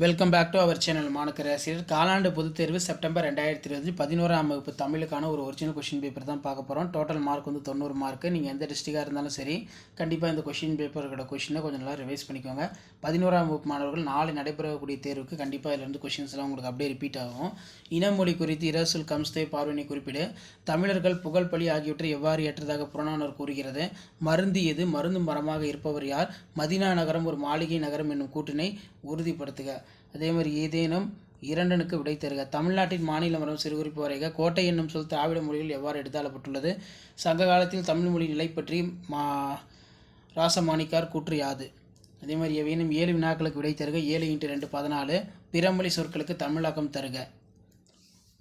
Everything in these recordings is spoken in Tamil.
Welcome back to our channel மாணக்கர் ஆசிரியர். காலாண்டு பொதுத் தேர்வு செப்டம்பர் 2020 11ஆம் வகுப்பு தமிழுக்கான ஒரு ஒரிஜினல் கொஷின் பேப்பர் தான் பார்க்க போகிறோம். Total mark 90 mark. நீங்கள் எந்த டிஸ்ட்ரிக்டாக இருந்தாலும் சரி, கண்டிப்பாக இந்த கொஷின் பேப்பரோட கொஷினை கொஞ்சம் நல்லா ரிவைஸ் பண்ணிக்கோங்க. 11ஆம் வகுப்பு மாணவர்கள் நாளை நடைபெறக்கூடிய தேர்வுக்கு கண்டிப்பாக இதிலிருந்து கொஷின்ஸ்லாம் உங்களுக்கு அப்படியே ரிப்பீட் ஆகும். இனமொழி குறித்து இரசுல் கம்ஸ்தே பார்வையினை குறிப்பிடு. தமிழர்கள் புகழ்பலி ஆகியவற்றை எவ்வாறு ஏற்றதாக புறநானூறு கூறுகிறது. மருந்து எது? மருந்து மரமாக இருப்பவர் யார்? மதினா நகரம் ஒரு மாளிகை நகரம் என்னும் கூற்றினை உறுதிப்படுத்துக. அதே மாதிரி ஏதேனும் இரண்டனுக்கு விடை தருக. தமிழ்நாட்டின் மாநில மரம் சிறுகுறிப்பு வரைக. கோட்டை என்னும் சொல் திராவிட மொழிகள் எவ்வாறு எடுத்தாளப்பட்டுள்ளது. சங்க காலத்தில் தமிழ் மொழி நிலை பற்றி ராசமாணிக்கார் கூற்று யாது. அதே மாதிரி எவையேனும் 7 வினாக்களுக்கு விடை தருக. 7 × 2 14. பிறமொழி சொற்களுக்கு தமிழாக்கம் தருக.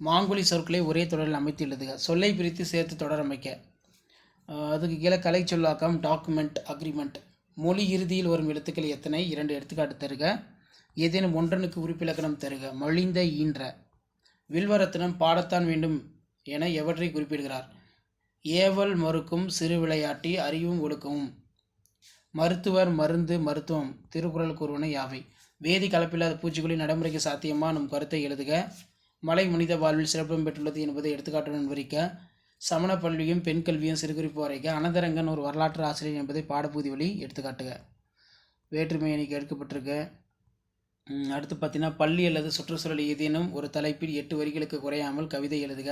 மாங்குழி சொற்களை ஒரே தொடரில் அமைத்து எழுதுக. சொல்லை பிரித்து சேர்த்து தொடர் அமைக்க. அதுக்கு கீழே கலை சொல்லாக்கம், டாக்குமெண்ட், அக்ரிமெண்ட். மொழி இறுதியில் வரும் எழுத்துக்கள் எத்தனை? 2 எடுத்துக்காட்டு தருக. ஏதேனும் ஒன்றனுக்கு உறுப்பிலக்கணம் தருக. மொழிந்த ஈன்ற. வில்வரத்தினம் பாடத்தான் வேண்டும் என எவற்றை குறிப்பிடுகிறார். ஏவல் மறுக்கும் சிறு விளையாட்டி அறிவும் ஒழுக்கமும். மருத்துவர் மருந்து மருத்துவம் திருக்குறள் கூறுவன யாவை. வேதி கலப்பில்லாத பூச்சிக்கொல்லி நடைமுறைக்கு சாத்தியமா நம் கருத்தை எழுதுக. மலை மனித வாழ்வில் சிறப்பம் பெற்றுள்ளது என்பதை எடுத்துக்காட்டுடன் விவரிக்க. சமண பல்வியும் பெண் கல்வியும் சிறுகுறிப்பு வரைக்க. அனந்தரங்கன் ஒரு வரலாற்று ஆசிரியர் என்பதை பாடப்பகுதி வழி எடுத்துக்காட்டுக. வேற்றுமை அணிக்கு எடுக்கப்பட்டிருக்கு. அடுத்து பார்த்தீங்கன்னா, பள்ளி அல்லது சுற்றுச்சூழல் ஏதேனும் ஒரு தலைப்பில் 8 வரிகளுக்கு குறையாமல் கவிதை எழுதுக.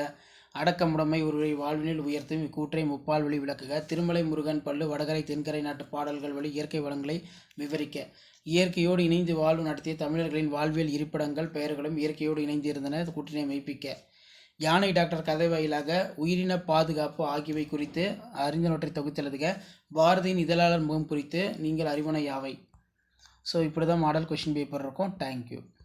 அடக்கமுடைமை ஒருவரை வாழ்வினில் உயர்த்தும் இக்கூற்றை முப்பால் வழி விளக்குக. திருமலை முருகன் பள்ளு வடகரை தென்கரை நாட்டு பாடல்கள் வழி இயற்கை வளங்களை விவரிக்க. இயற்கையோடு இணைந்து வாழ்வு நடத்திய தமிழர்களின் வாழ்வியல் இருப்பிடங்கள் பெயர்களும் இயற்கையோடு இணைந்து இருந்தன கூற்றினை மெய்ப்பிக்க. யானை டாக்டர் கதை வாயிலாக உயிரின பாதுகாப்பு ஆகியவை குறித்து அறிந்தவற்றை தொகுத்தெழுதுக. பாரதியின் இதழாளர் முகம் குறித்து நீங்கள் அறிவன யாவை. ஸோ இப்படி தான் மாடல் கொஷின் பேப்பர் இருக்கும். தேங்க்யூ.